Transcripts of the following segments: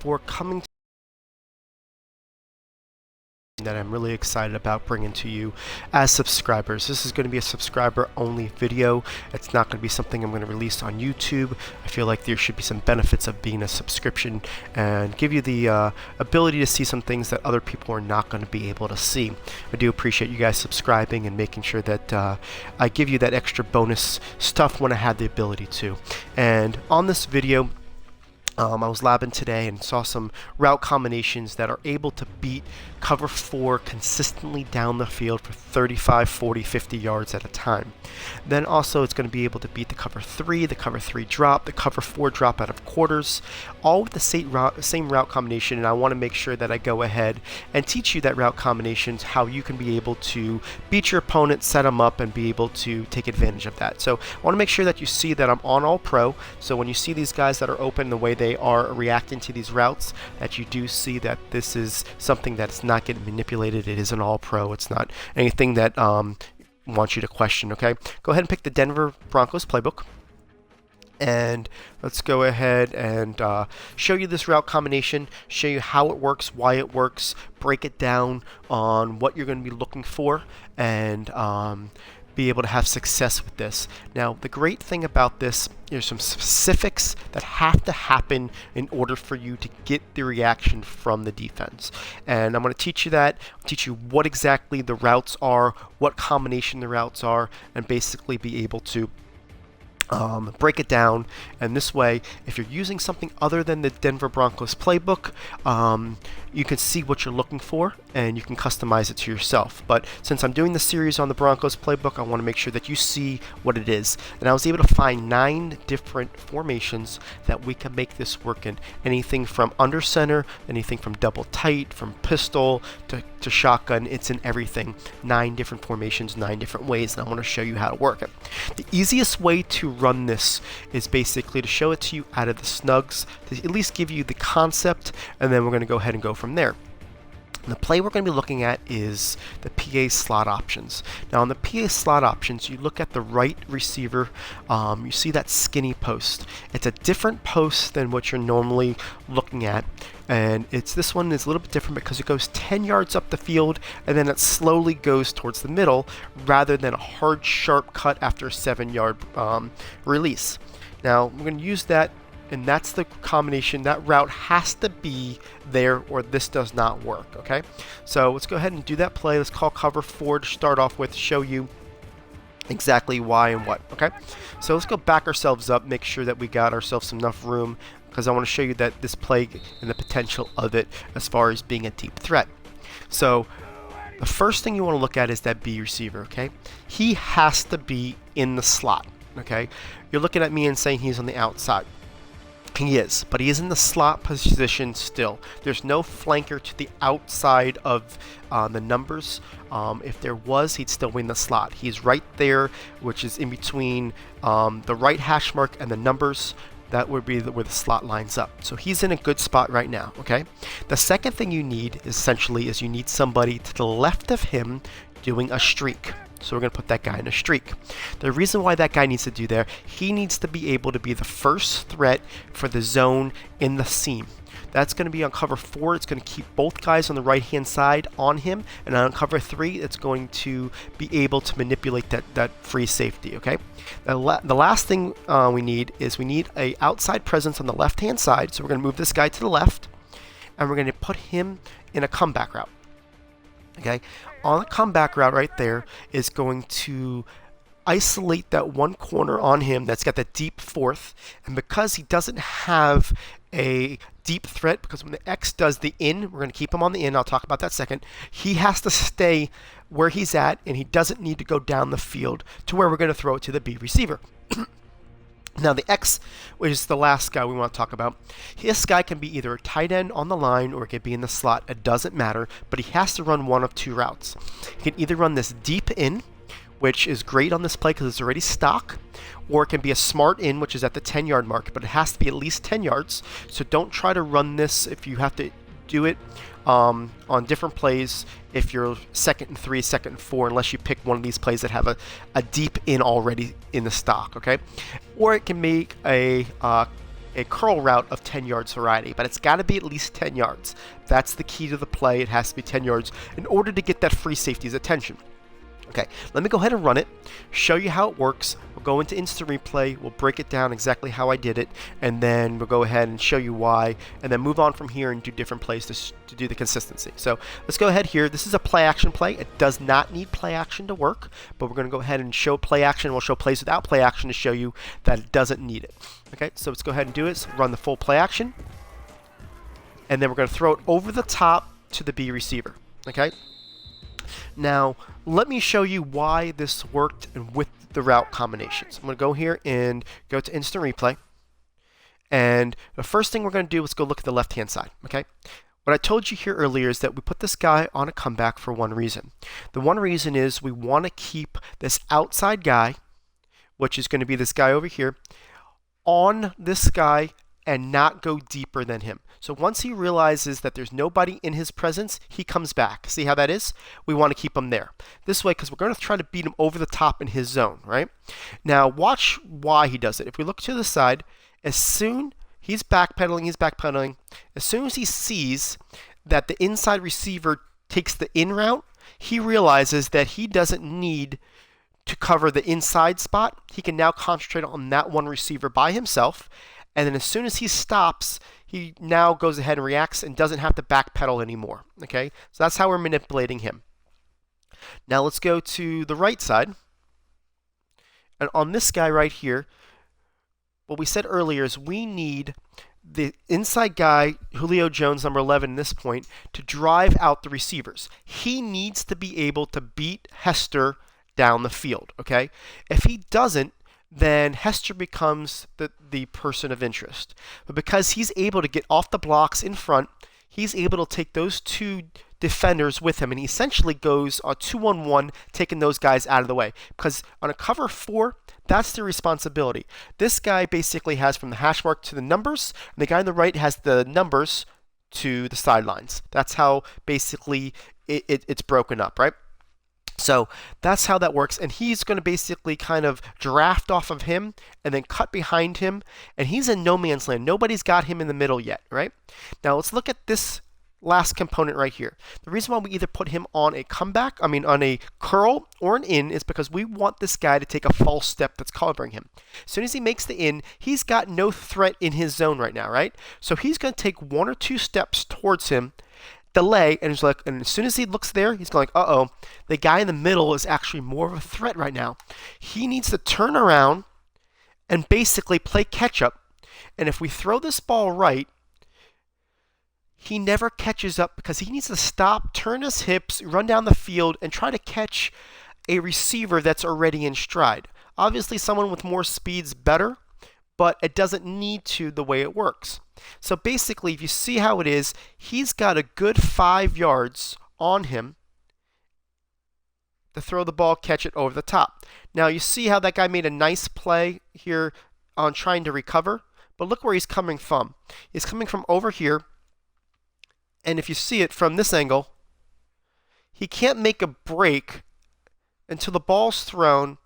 for coming that I'm really excited about bringing to you as subscribers. This is going to be a subscriber only video. It's not going to be something I'm going to release on YouTube. I feel like there should be some benefits of being a subscription and give you the ability to see some things that other people are not going to be able to see. I do appreciate you guys subscribing and making sure that I give you that extra bonus stuff when I had the ability to. And on this video, I was labbing today and saw some route combinations that are able to beat cover 4 consistently down the field for 35, 40, 50 yards at a time. Then also it's going to be able to beat the cover 3 drop, the cover 4 drop out of quarters, all with the same route combination. And I want to make sure that I go ahead and teach you that route combinations, how you can be able to beat your opponent, set them up, and be able to take advantage of that. So I want to make sure that you see that I'm on All Pro. So when you see these guys that are open the way they are reacting to these routes, that you do see that this is something that's not getting manipulated. It is an All Pro. It's not anything that wants you to question. Okay, go ahead and pick the Denver Broncos playbook, and let's go ahead and show you this route combination, show you how it works, why it works, break it down on what you're going to be looking for, and be able to have success with this. Now, the great thing about this, there's some specifics that have to happen in order for you to get the reaction from the defense. And I'm going to teach you that, teach you what exactly the routes are, what combination the routes are, and basically be able to break it down. And this way, if you're using something other than the Denver Broncos playbook, you can see what you're looking for and you can customize it to yourself. But since I'm doing the series on the Broncos playbook, I want to make sure that you see what it is. And I was able to find 9 different formations that we can make this work in. Anything from under center, anything from double tight, from pistol to shotgun. It's in everything. 9 different formations, 9 different ways, and I want to show you how to work it. The easiest way to run this is basically to show it to you out of the snugs, to at least give you the concept, and then we're going to go ahead and go from there. And the play we're going to be looking at is the PA slot options. Now on the PA slot options, you look at the right receiver, you see that skinny post. It's a different post than what you're normally looking at, and this one is a little bit different because it goes 10 yards up the field and then it slowly goes towards the middle rather than a hard sharp cut after a 7-yard release. Now we're going to use that, and that's the combination. That route has to be there or this does not work. Okay, so let's go ahead and do that play. Let's call cover 4 to start off with, show you exactly why and what. Okay, so let's go back ourselves up, make sure that we got ourselves enough room, because I want to show you that this play and the potential of it as far as being a deep threat. So the first thing you want to look at is that B receiver. Okay, he has to be in the slot. Okay, you're looking at me and saying he's on the outside. He is, but he is in the slot position still. There's no flanker to the outside of the numbers. If there was, he'd still win the slot. He's right there, which is in between the right hash mark and the numbers. That would be where the slot lines up. So he's in a good spot right now. Okay. The second thing you need essentially is you need somebody to the left of him doing a streak. So we're going to put that guy in a streak. The reason why that guy needs to do there, he needs to be able to be the first threat for the zone in the seam. That's going to be on cover 4. It's going to keep both guys on the right hand side on him, and on cover 3 it's going to be able to manipulate that free safety. Okay. The last thing we need a outside presence on the left hand side. So we're going to move this guy to the left, and we're going to put him in a comeback route. Okay, on the comeback route right there is going to isolate that one corner on him that's got the deep fourth, and because he doesn't have a deep threat, because when the X does the in, we're going to keep him on the in, I'll talk about that second, he has to stay where he's at, and he doesn't need to go down the field to where we're going to throw it to the B receiver. Now the X, which is the last guy we want to talk about, this guy can be either a tight end on the line or it can be in the slot. It doesn't matter, but he has to run one of 2 routes. He can either run this deep in, which is great on this play because it's already stock, or it can be a smart in, which is at the 10-yard mark, but it has to be at least 10 yards. So don't try to run this if you have to do it on different plays if you're 2nd and 3, 2nd and 4, unless you pick one of these plays that have a deep in already in the stock. Okay, or it can make a a curl route of 10 yards variety, but it's got to be at least 10 yards. That's the key to the play. It has to be 10 yards in order to get that free safety's attention. Okay, let me go ahead and run it, show you how it works. We'll go into instant replay, we'll break it down exactly how I did it, and then we'll go ahead and show you why, and then move on from here and do different plays to do the consistency. So let's go ahead here. This is a play action play. It does not need play action to work, but we're going to go ahead and show play action. We'll show plays without play action to show you that it doesn't need it. Okay, so let's go ahead and do it. So run the full play action, and then we're going to throw it over the top to the B receiver. Okay. Now, let me show you why this worked and with the route combinations. I'm going to go here and go to instant replay. And the first thing we're going to do is go look at the left-hand side. Okay. What I told you here earlier is that we put this guy on a comeback for one reason. The one reason is we want to keep this outside guy, which is going to be this guy over here, on this guy and not go deeper than him. So once he realizes that there's nobody in his presence, he comes back. See how that is? We want to keep him there. This way, because we're going to try to beat him over the top in his zone, right? Now, watch why he does it. If we look to the side, as soon he's backpedaling. As soon as he sees that the inside receiver takes the in route, he realizes that he doesn't need to cover the inside spot. He can now concentrate on that one receiver by himself. And then as soon as he stops, he now goes ahead and reacts and doesn't have to backpedal anymore. Okay, so that's how we're manipulating him. Now let's go to the right side. And on this guy right here, what we said earlier is we need the inside guy, Julio Jones, number 11 at this point, to drive out the receivers. He needs to be able to beat Hester down the field. Okay, if he doesn't, then Hester becomes the person of interest. But because he's able to get off the blocks in front, he's able to take those two defenders with him, and he essentially goes a 2-on-1, taking those guys out of the way. Because on a cover 4, that's the responsibility. This guy basically has from the hash mark to the numbers, and the guy on the right has the numbers to the sidelines. That's how basically it's broken up, right? So that's how that works, and he's going to basically kind of draft off of him and then cut behind him, and he's in no man's land. Nobody's got him in the middle yet, right? Now let's look at this last component right here. The reason why we either put him on a comeback, on a curl or an in, is because we want this guy to take a false step that's covering him. As soon as he makes the in, he's got no threat in his zone right now, right? So he's going to take 1 or 2 steps towards him, delay, and as soon as he looks there, he's going, uh-oh, the guy in the middle is actually more of a threat right now. He needs to turn around and basically play catch up. And if we throw this ball right, he never catches up because he needs to stop, turn his hips, run down the field, and try to catch a receiver that's already in stride. Obviously, someone with more speed's better, but it doesn't need to the way it works. So basically, if you see how it is, he's got a good 5 yards on him to throw the ball, catch it over the top. Now, you see how that guy made a nice play here on trying to recover, but look where he's coming from. He's coming from over here, and if you see it from this angle, he can't make a break until the ball's thrown,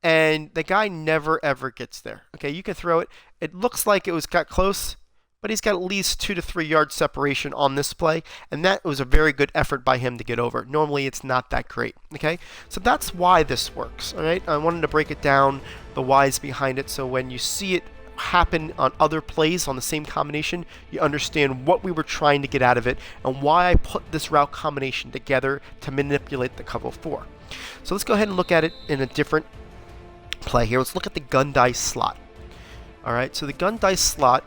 and the guy never ever gets there. Okay, you can throw it. It looks like it got close, but he's got at least 2 to 3 yards separation on this play, and that was a very good effort by him to get over. Normally, it's not that great. Okay, so that's why this works. All right, I wanted to break it down, the whys behind it, so when you see it happen on other plays on the same combination, you understand what we were trying to get out of it and why I put this route combination together to manipulate the cover 4. So let's go ahead and look at it in a different play here. Let's look at the gun dice slot. Alright, so the gun dice slot,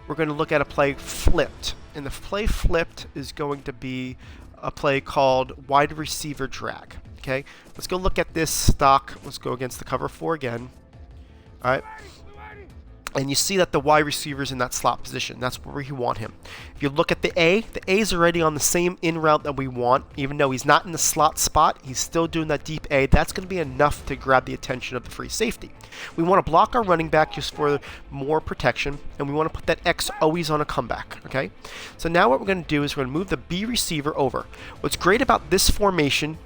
we're going to look at a play flipped. And the play flipped is going to be a play called wide receiver drag. Okay, let's go look at this stock. Let's go against the cover 4 again. Alright, and you see that the wide receiver's in that slot position. That's where you want him. If you look at the A's already on the same in route that we want. Even though he's not in the slot spot, he's still doing that deep A. That's going to be enough to grab the attention of the free safety. We want to block our running back just for more protection, and we want to put that X always on a comeback. Okay, so now what we're going to do is we're going to move the B receiver over. What's great about this formation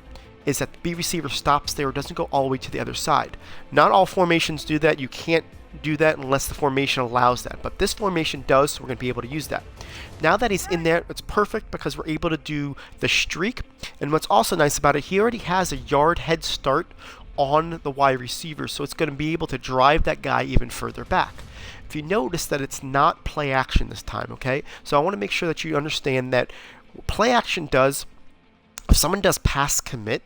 is that the B receiver stops there, or doesn't go all the way to the other side. Not all formations do that. You can't do that unless the formation allows that, but this formation does, so we're going to be able to use that. Now that he's in there, it's perfect because we're able to do the streak, and what's also nice about it, he already has a yard head start on the wide receiver, so it's going to be able to drive that guy even further back. If you notice that it's not play action this time, okay? So I want to make sure that you understand that play action does, if someone does pass commit,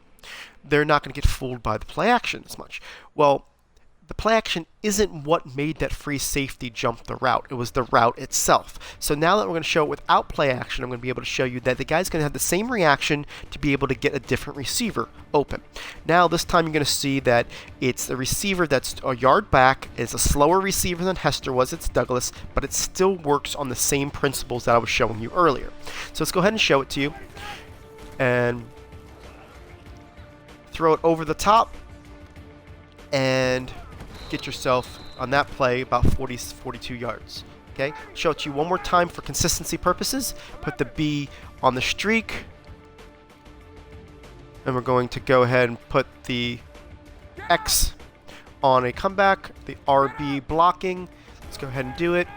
they're not going to get fooled by the play action as much. Well, the play action isn't what made that free safety jump the route. It was the route itself. So now that we're going to show it without play action, I'm going to be able to show you that the guy's going to have the same reaction to be able to get a different receiver open. Now this time you're going to see that it's the receiver that's a yard back. It's a slower receiver than Hester was. It's Douglas, but it still works on the same principles that I was showing you earlier. So let's go ahead and show it to you. And throw it over the top and get yourself on that play about 42 yards. Okay, show it to you one more time for consistency purposes. Put the B on the streak, and we're going to go ahead and put the X on a comeback, the RB blocking. Let's go ahead and do it.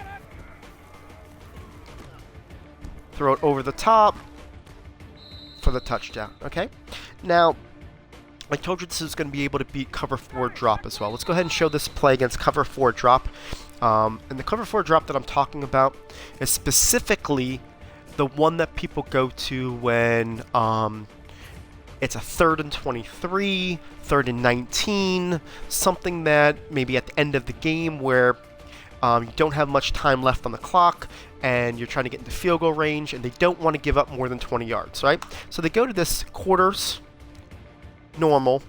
Throw it over the top for the touchdown. Okay, now I told you this is going to be able to beat cover 4 drop as well. Let's go ahead and show this play against cover 4 drop. And the cover 4 drop that I'm talking about is specifically the one that people go to when it's a 3rd and 23, 3rd and 19, something that maybe at the end of the game where you don't have much time left on the clock and you're trying to get into field goal range and they don't want to give up more than 20 yards, right? So they go to this quarters normal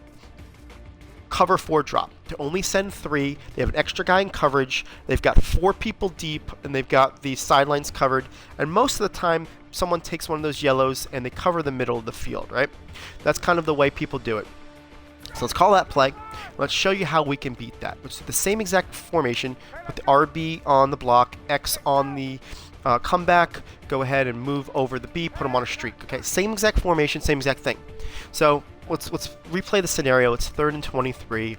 cover 4 drop to only send 3. They have an extra guy in coverage. They've got 4 people deep, and they've got the sidelines covered. And most of the time, someone takes one of those yellows and they cover the middle of the field, right? That's kind of the way people do it. So let's call that play. Let's show you how we can beat that. It's the same exact formation with the RB on the block, X on the comeback. Go ahead and move over the B, put them on a streak. Okay, same exact formation, same exact thing. So let's replay the scenario. It's 3rd and 23.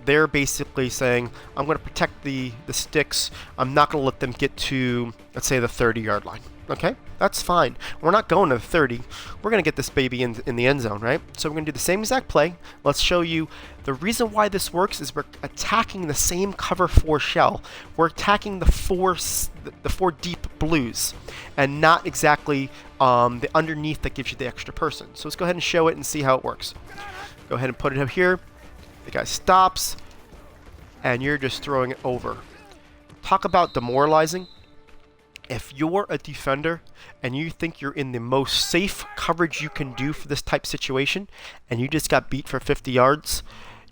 They're basically saying, I'm going to protect the sticks. I'm not going to let them get to, let's say, the 30-yard line. Okay, that's fine. We're not going to the 30. We're going to get this baby in the end zone, right? So we're going to do the same exact play. Let's show you the reason why this works is we're attacking the same cover 4 shell. We're attacking the four deep blues and not exactly the underneath that gives you the extra person. So let's go ahead and show it and see how it works. Go ahead and put it up here. The guy stops, and you're just throwing it over. Talk about demoralizing. If you're a defender and you think you're in the most safe coverage you can do for this type situation, and you just got beat for 50 yards,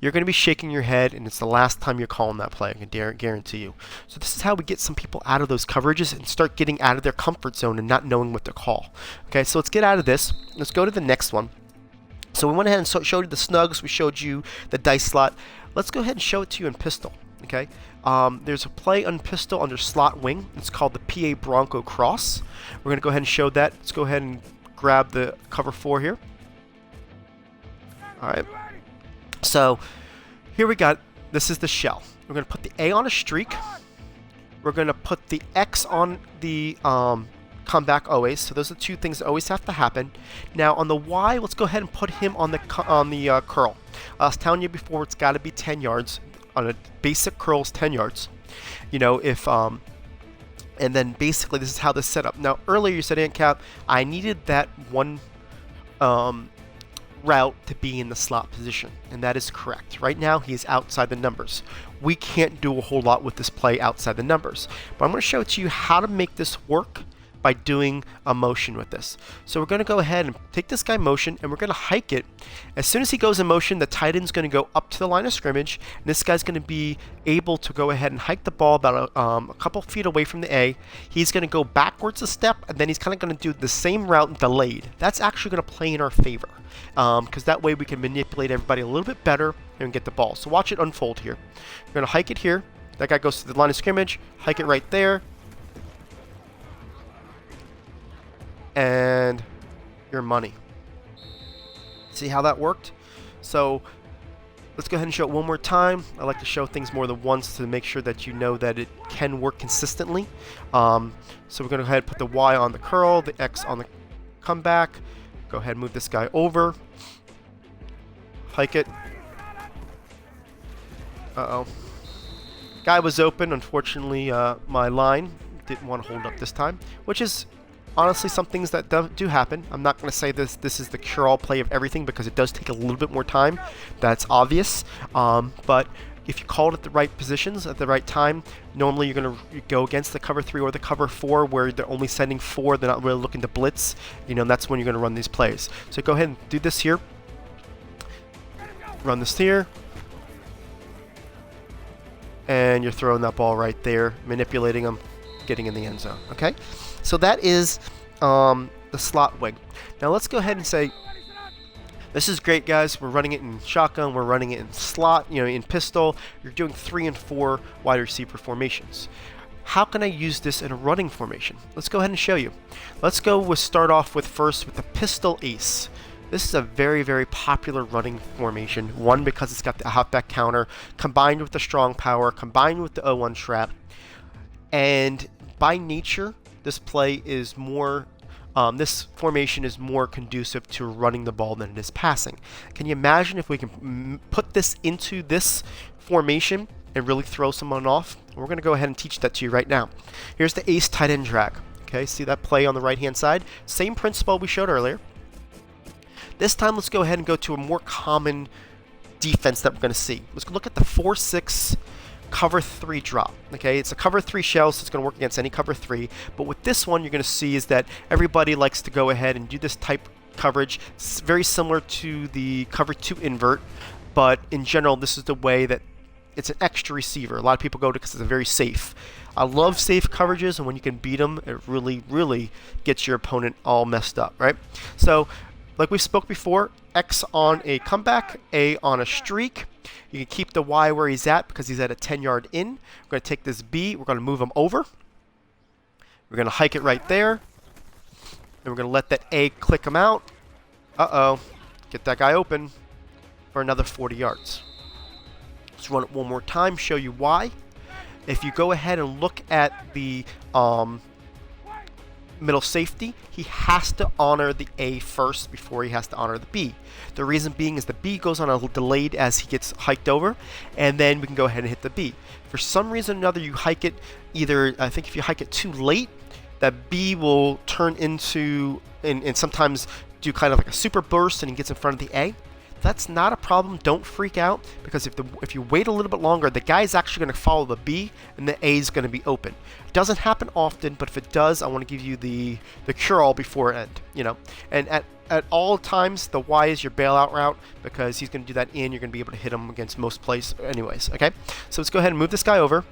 you're going to be shaking your head, and it's the last time you're calling that play, I can guarantee you. So this is how we get some people out of those coverages and start getting out of their comfort zone and not knowing what to call. Okay, so let's get out of this. Let's go to the next one. So we went ahead and showed you the snugs. We showed you the dice slot. Let's go ahead and show it to you in pistol. Okay, there's a play on pistol under slot wing. It's called the PA Bronco Cross. We're going to go ahead and show that. Let's go ahead and grab the cover 4 here. All right. So here we got, this is the shell. We're going to put the A on a streak. We're going to put the X on the comeback always. So those are the 2 things that always have to happen. Now on the Y, let's go ahead and put him on the curl. I was telling you before, it's got to be 10 yards. On a basic curl is 10 yards. You know, if and then basically this is how this is set up. Now earlier you said, Antcap, I needed that one route to be in the slot position, and that is correct. Right now he's outside the numbers. We can't do a whole lot with this play outside the numbers, but I'm going to show it to you how to make this work by doing a motion with this. So we're going to go ahead and take this guy motion, and we're going to hike it. As soon as he goes in motion, the tight end's going to go up to the line of scrimmage, and this guy's going to be able to go ahead and hike the ball about a couple feet away from the A. He's going to go backwards a step, and then he's kind of going to do the same route delayed. That's actually going to play in our favor, because that way we can manipulate everybody a little bit better and get the ball. So watch it unfold here. We're going to hike it here. That guy goes to the line of scrimmage, hike it right there, and your money. See how that worked? So Let's go ahead and show it one more time. I like to show things more than once to make sure that you know that it can work consistently. So we're going to go ahead and put the Y on the curl, the X on the comeback. Go ahead and move this guy over. Hike it. Uh-oh. Guy was open. Unfortunately, my line didn't want to hold up this time, which is honestly some things that do happen. I'm not going to say this is the cure-all play of everything because it does take a little bit more time. That's obvious. But if you call it at the right positions at the right time, normally you're going to go against the cover 3 or the cover 4 where they're only sending 4. They're not really looking to blitz. You know, and that's when you're going to run these plays. So go ahead and do this here. Run this here. And you're throwing that ball right there, manipulating them, getting in the end zone. Okay? So that is the slot wing. Now let's go ahead and say, this is great, guys. We're running it in shotgun. We're running it in slot, in pistol. You're doing 3 and 4 wide receiver formations. How can I use this in a running formation? Let's go ahead and show you. Let's start off with the pistol ace. This is a very, very popular running formation. One, because it's got the halfback counter, combined with the strong power, combined with the 0-1 trap. And by nature, this play is more, this formation is more conducive to running the ball than it is passing. Can you imagine if we can put this into this formation and really throw someone off? We're going to go ahead and teach that to you right now. Here's the ace tight end drag. Okay, see that play on the right-hand side? Same principle we showed earlier. This time, let's go ahead and go to a more common defense that we're going to see. Let's look at the 4-6 cover 3 drop. Okay, it's a cover 3 shell, so it's going to work against any cover 3. But with this one, you're going to see is that everybody likes to go ahead and do this type coverage. It's very similar to the cover 2 invert, but in general, this is the way that it's an extra receiver. A lot of people go to because it's very safe. I love safe coverages, and when you can beat them, it really, really gets your opponent all messed up, right? So, like we spoke before, X on a comeback, A on a streak. You can keep the Y where he's at because he's at a 10-yard in. We're going to take this B. We're going to move him over. We're going to hike it right there. And we're going to let that A click him out. Uh-oh. Get that guy open for another 40 yards. Let's run it one more time, show you why. If you go ahead and look at the middle safety, he has to honor the A first before he has to honor the B. The reason being is the B goes on a delayed as he gets hiked over, and then we can go ahead and hit the B. For some reason or another, you hike it either, I think if you hike it too late, that B will turn into, and sometimes do kind of like a super burst and he gets in front of the A. That's not a problem. Don't freak out, because if you wait a little bit longer, the guy's actually going to follow the B and the A is going to be open. It doesn't happen often, but if it does, I want to give you the cure-all before end. And at all times, the Y is your bailout route because he's going to do that in. You're going to be able to hit him against most plays anyways. Okay, so let's go ahead and move this guy over,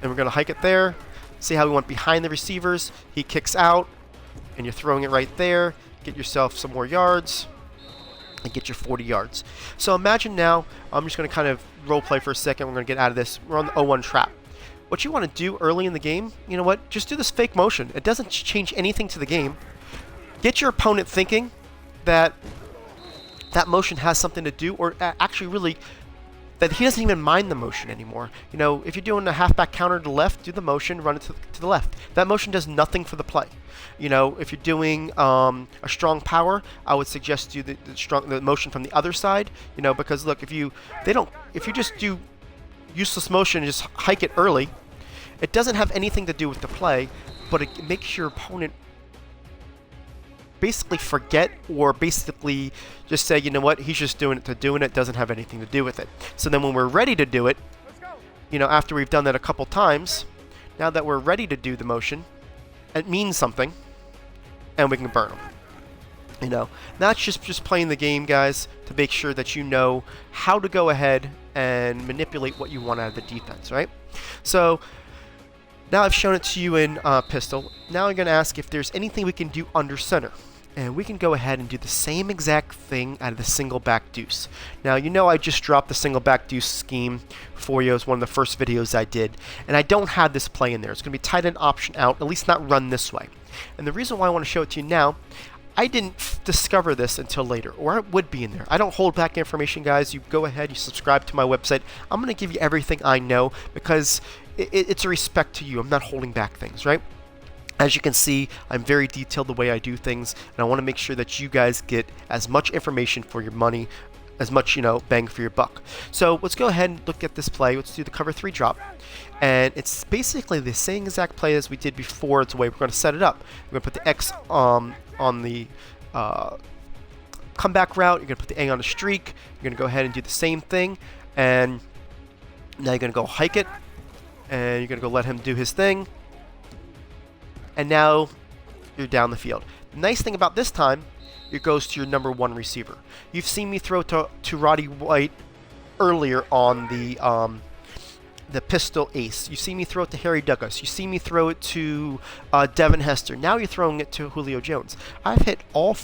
and we're going to hike it there. See how we went behind the receivers. He kicks out, and you're throwing it right there. Get yourself some more yards and get your 40 yards. So imagine now, I'm just going to kind of role play for a second. We're going to get out of this. We're on the 0-1 trap. What you want to do early in the game, you know what? Just do this fake motion. It doesn't change anything to the game. Get your opponent thinking that that motion has something to do, or actually really that he doesn't even mind the motion anymore. If you're doing a halfback counter to the left, do the motion, run it to the left. That motion does nothing for the play. If you're doing a strong power, I would suggest do the motion from the other side. Because look, if you just do useless motion and just hike it early, it doesn't have anything to do with the play, but it makes your opponent basically forget, or basically just say, you know what, he's just doing it to doing it, doesn't have anything to do with it. So then when we're ready to do it, after we've done that a couple times, now that we're ready to do the motion, it means something, and we can burn them. That's just playing the game, guys, to make sure that you know how to go ahead and manipulate what you want out of the defense, right? So now I've shown it to you in pistol. Now I'm going to ask if there's anything we can do under center. And we can go ahead and do the same exact thing out of the single back deuce. Now, I just dropped the single back deuce scheme for you. It was one of the first videos I did. And I don't have this play in there. It's going to be tight end option out, at least not run this way. And the reason why I want to show it to you now, I didn't discover this until later, or it would be in there. I don't hold back information, guys. You go ahead, you subscribe to my website. I'm going to give you everything I know because it's a respect to you. I'm not holding back things, right? As you can see, I'm very detailed the way I do things, and I want to make sure that you guys get as much information for your money, as much, bang for your buck. So let's go ahead and look at this play. Let's do the cover 3 drop. And it's basically the same exact play as we did before. It's the way we're going to set it up. We're going to put the X on the comeback route. You're going to put the A on the streak. You're going to go ahead and do the same thing. And now you're going to go hike it. And you're going to go let him do his thing. And now you're down the field. The nice thing about this time, it goes to your number 1 receiver. You've seen me throw to Roddy White earlier on the pistol ace. You see me throw it to Harry Douglas. You see me throw it to Devin Hester. Now you're throwing it to Julio Jones. I've hit 4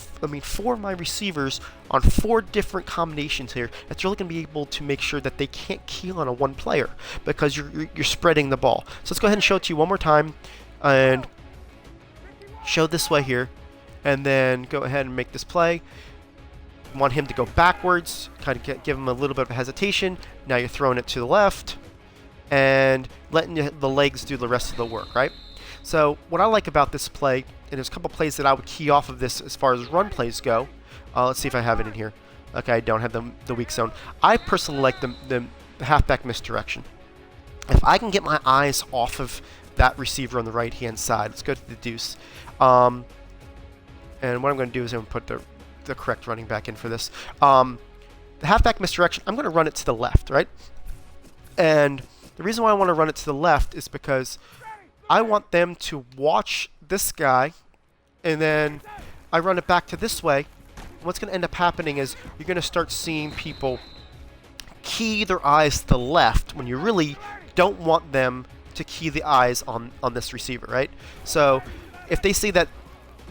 of my receivers on 4 different combinations here. That's really going to be able to make sure that they can't keel on a one player because you're spreading the ball. So let's go ahead and show it to you one more time and show this way here, and then go ahead and make this play. You want him to go backwards, kind of give him a little bit of hesitation. Now you're throwing it to the left and letting the legs do the rest of the work, right? So what I like about this play, and there's a couple plays that I would key off of this as far as run plays go. Let's see if I have it in here. Okay, I don't have the weak zone. I personally like the halfback misdirection. If I can get my eyes off of that receiver on the right hand side, let's go to the deuce. And what I'm going to do is I'm going to put the correct running back in for this. The halfback misdirection, I'm going to run it to the left, right? And the reason why I want to run it to the left is because I want them to watch this guy, and then I run it back to this way. What's going to end up happening is you're going to start seeing people key their eyes to the left when you really don't want them to key the eyes on this receiver, right? So if they see that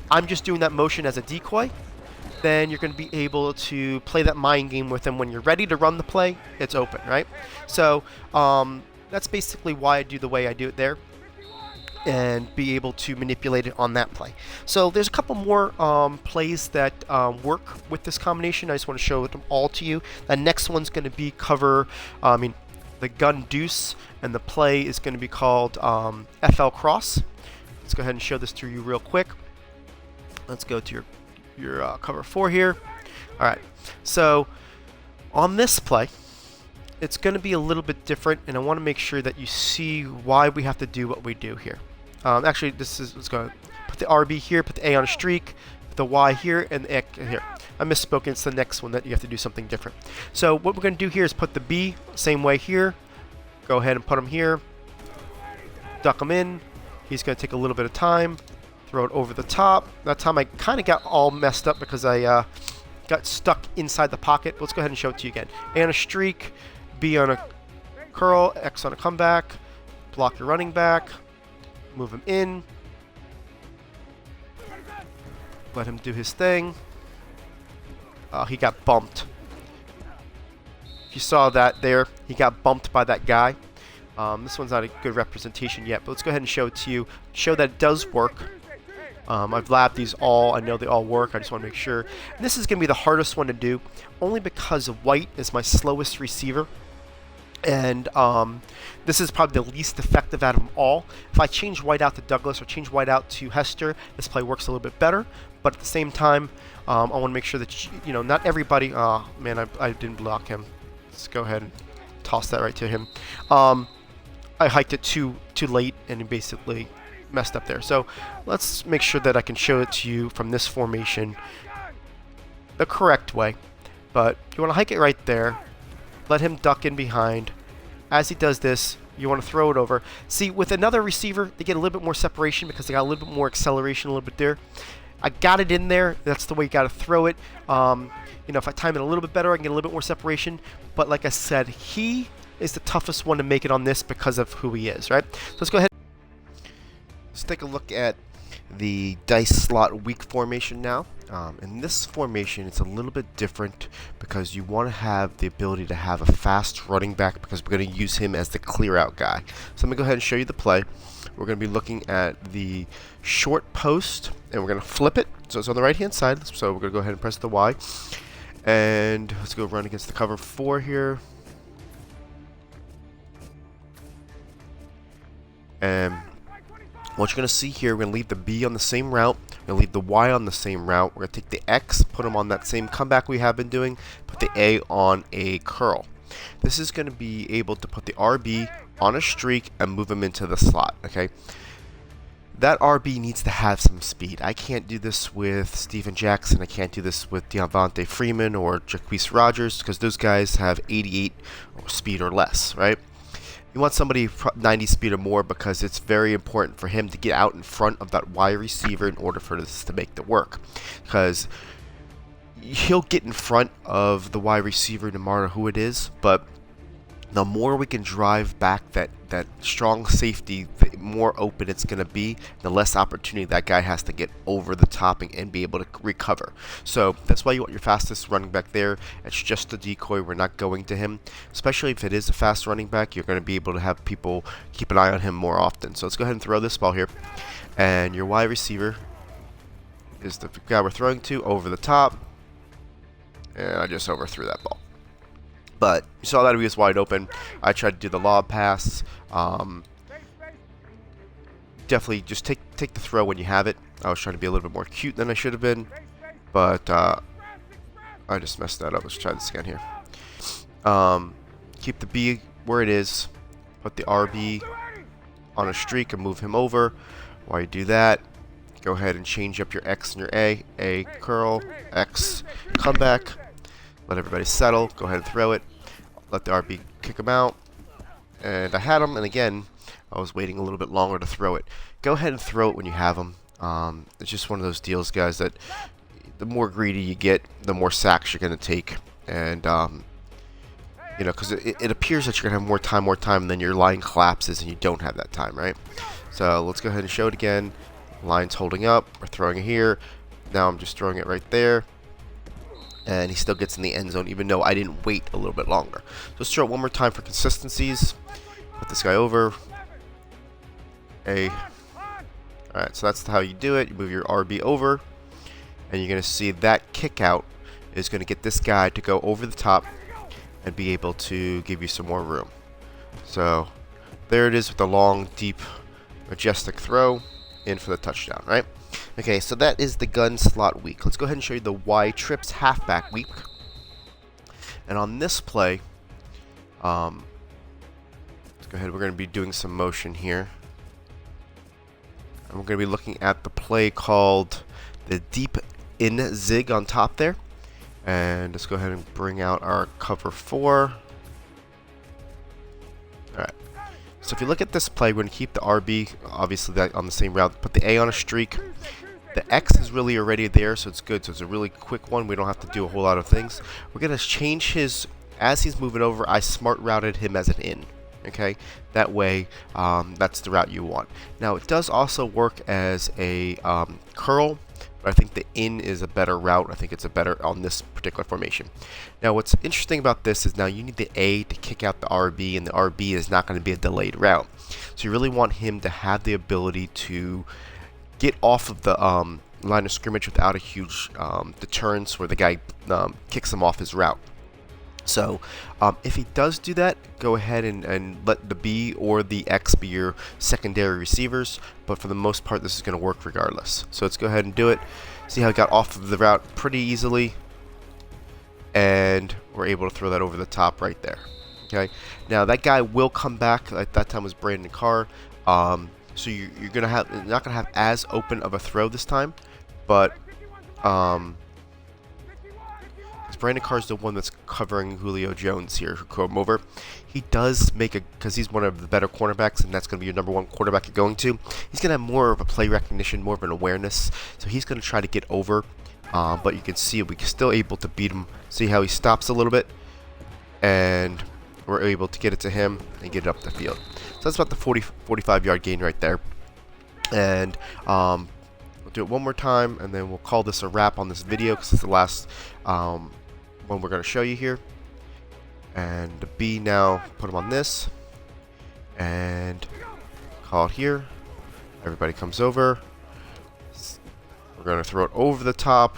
I'm just doing that motion as a decoy, then you're going to be able to play that mind game with them. When you're ready to run the play, it's open, right? So that's basically why I do the way I do it there, and be able to manipulate it on that play. So there's a couple more plays that work with this combination. I just want to show them all to you. The next one's going to be the gun deuce, and the play is going to be called FL cross. Let's go ahead and show this to you real quick. Let's go to your cover 4 here. All right, so on this play, it's going to be a little bit different, and I want to make sure that you see why we have to do what we do here. Actually, let's go put the RB here, put the A on a streak, put the Y here, and the X here. I misspoke. It's the next one that you have to do something different. So what we're going to do here is put the B same way here. Go ahead and put him here. Duck him in. He's going to take a little bit of time. Throw it over the top. That time I kind of got all messed up because I got stuck inside the pocket. Let's go ahead and show it to you again. A on a streak, B on a curl, X on a comeback. Block your running back. Move him in. Let him do his thing. He got bumped. If you saw that there, he got bumped by that guy. This one's not a good representation yet, but let's go ahead and show it to you. Show that it does work. I've labbed these all. I know they all work. I just want to make sure. And this is going to be the hardest one to do, only because White is my slowest receiver. And this is probably the least effective out of them all. If I change White out to Douglas or change White out to Hester, this play works a little bit better. But at the same time, I want to make sure that, not everybody... Oh, man, I didn't block him. Let's go ahead and toss that right to him. I hiked it too late, and he basically messed up there. So let's make sure that I can show it to you from this formation the correct way. But you want to hike it right there. Let him duck in behind. As he does this, you want to throw it over. See, with another receiver, they get a little bit more separation because they got a little bit more acceleration, a little bit there. I got it in there. That's the way you got to throw it. If I time it a little bit better, I can get a little bit more separation. But like I said, he is the toughest one to make it on this because of who he is, right? So let's go ahead. Let's take a look at the dice slot weak formation now. In this formation, it's a little bit different because you want to have the ability to have a fast running back because we're going to use him as the clear out guy. So I'm going to go ahead and show you the play. We're going to be looking at the short post, and we're going to flip it. So it's on the right hand side. So we're going to go ahead and press the Y. And let's go run against the cover 4 here. And what you're going to see here, we're going to leave the B on the same route. We're going to leave the Y on the same route. We're going to take the X, put them on that same comeback we have been doing, put the A on a curl. This is going to be able to put the RB on a streak and move him into the slot, okay? That RB needs to have some speed. I can't do this with Steven Jackson. I can't do this with Devontae Freeman or Jacquizz Rodgers because those guys have 88 speed or less, right? You want somebody 90 speed or more because it's very important for him to get out in front of that wide receiver in order for this to make it work. Because he'll get in front of the wide receiver no matter who it is, but the more we can drive back that strong safety, the more open it's going to be, the less opportunity that guy has to get over the topping and be able to recover. So that's why you want your fastest running back there. It's just a decoy. We're not going to him. Especially if it is a fast running back, you're going to be able to have people keep an eye on him more often. So let's go ahead and throw this ball here. And your wide receiver is the guy we're throwing to over the top. And I just overthrew that ball. But you saw that he was wide open. I tried to do the lob pass. Definitely just take the throw when you have it. I was trying to be a little bit more cute than I should have been. But I just messed that up. Let's try this again here. Keep the B where it is. Put the RB on a streak and move him over. While you do that, go ahead and change up your X and your A. A curl, X comeback. Let everybody settle. Go ahead and throw it. Let the RB kick him out. And I had him, and again, I was waiting a little bit longer to throw it. Go ahead and throw it when you have him. It's just one of those deals, guys, that the more greedy you get, the more sacks you're going to take. And, you know, because it appears that you're going to have more time, and then your line collapses and you don't have that time, right? So let's go ahead and show it again. Line's holding up. We're throwing it here. Now I'm just throwing it right there. And he still gets in the end zone, even though I didn't wait a little bit longer. So let's throw it one more time for consistencies. Put this guy over. A. Alright, so that's how you do it. You move your RB over. And you're going to see that kick out is going to get this guy to go over the top and be able to give you some more room. So there it is with the long, deep, majestic throw in for the touchdown, right? Okay, so that is the gun slot week. Let's go ahead and show you the Y trips halfback week. And on this play, let's go ahead. We're going to be doing some motion here. And we're going to be looking at the play called the deep in zig on top there. And let's go ahead and bring out our cover 4. Alright. So if you look at this play, we're going to keep the RB, obviously, that on the same route. Put the A on a streak. The X is really already there, so it's good. So it's a really quick one. We don't have to do a whole lot of things. We're going to change his, as he's moving over, I smart routed him as an in. Okay? That way, that's the route you want. Now, it does also work as a curl. But I think the in is a better route. I think it's a better on this particular formation. Now, what's interesting about this is now you need the A to kick out the RB, and the RB is not going to be a delayed route. So you really want him to have the ability to get off of the line of scrimmage without a huge deterrence where the guy kicks him off his route. So if he does do that, go ahead and let the B or the X be your secondary receivers. But for the most part, this is going to work regardless. So let's go ahead and do it. See how he got off of the route pretty easily. And we're able to throw that over the top right there. Okay. Now that guy will come back. At that time was Brandon Carr. So you're not gonna have as open of a throw this time, but Brandon Carr's the one that's covering Julio Jones here, who come over. He does make because he's one of the better cornerbacks, and that's going to be your number one quarterback you're going to. He's going to have more of a play recognition, more of an awareness, so he's going to try to get over. But you can see we're still able to beat him. See how he stops a little bit, and we're able to get it to him and get it up the field. So that's about the 45-yard gain right there. And do it one more time, and then we'll call this a wrap on this video because it's the last one we're going to show you here. And the B now, put them on this, and call it here. Everybody comes over. We're going to throw it over the top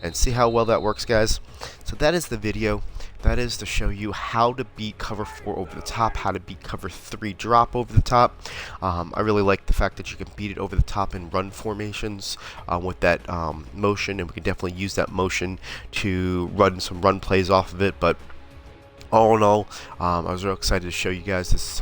and see how well that works, guys. So that is the video. That is to show you how to beat cover 4 over the top, how to beat cover 3 drop over the top. I really like the fact that you can beat it over the top in run formations with that motion, and we can definitely use that motion to run some run plays off of it. But all in all, I was real excited to show you guys this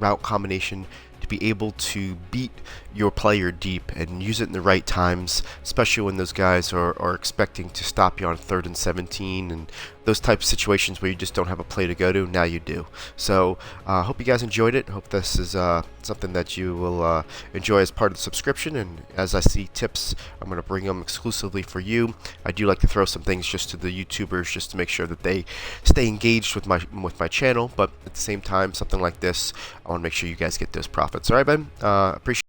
route combination to be able to beat your player deep and use it in the right times, especially when those guys are expecting to stop you on 3rd and 17 and those types of situations where you just don't have a play to go to. Now you do. So I hope you guys enjoyed it. Hope this is something that you will enjoy as part of the subscription, and as I see tips, I'm going to bring them exclusively for you. I do like to throw some things just to the YouTubers just to make sure that they stay engaged with my channel, but at the same time, something like this, I want to make sure you guys get those profits. All right, Ben? Appreciate